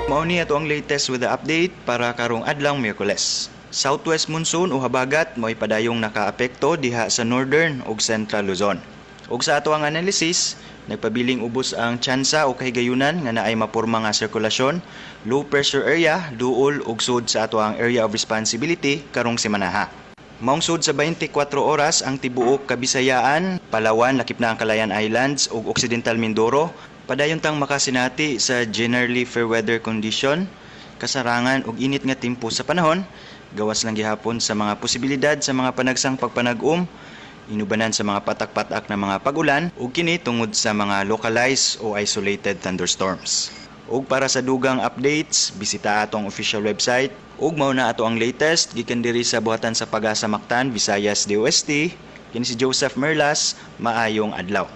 Mao ni ato ang latest with the update para karong adlaw Miyerkules. Southwest monsoon o habagat mo'y padayong nakaapekto diha sa Northern ug Central Luzon. Ug sa ato ang analysis, nagpabiling ubos ang tsansa o kahigayunan nga naay mapurma nga sirkulasyon, low pressure area, duol ug sud sa ato ang area of responsibility karong semanaha. Maong sud sa 24 oras ang tibuok Kabisayaan, Palawan, lakip na ang Calayan Islands ug Occidental Mindoro, padayon tang makasinati sa generally fair weather condition, kasarangan ug init nga tempo sa panahon, gawas lang gihapon sa mga posibilidad sa mga panagsang pagpanag-um, inubanan sa mga patak-patak na mga pag-ulan ug kini tungod sa mga localized o isolated thunderstorms. Ug para sa dugang updates, bisita atong official website ug mao na ato ang latest gikan diri sa buhatan sa Pag-asa Mactan, Visayas DOST. Kini si Joseph Merlas, maayong adlaw.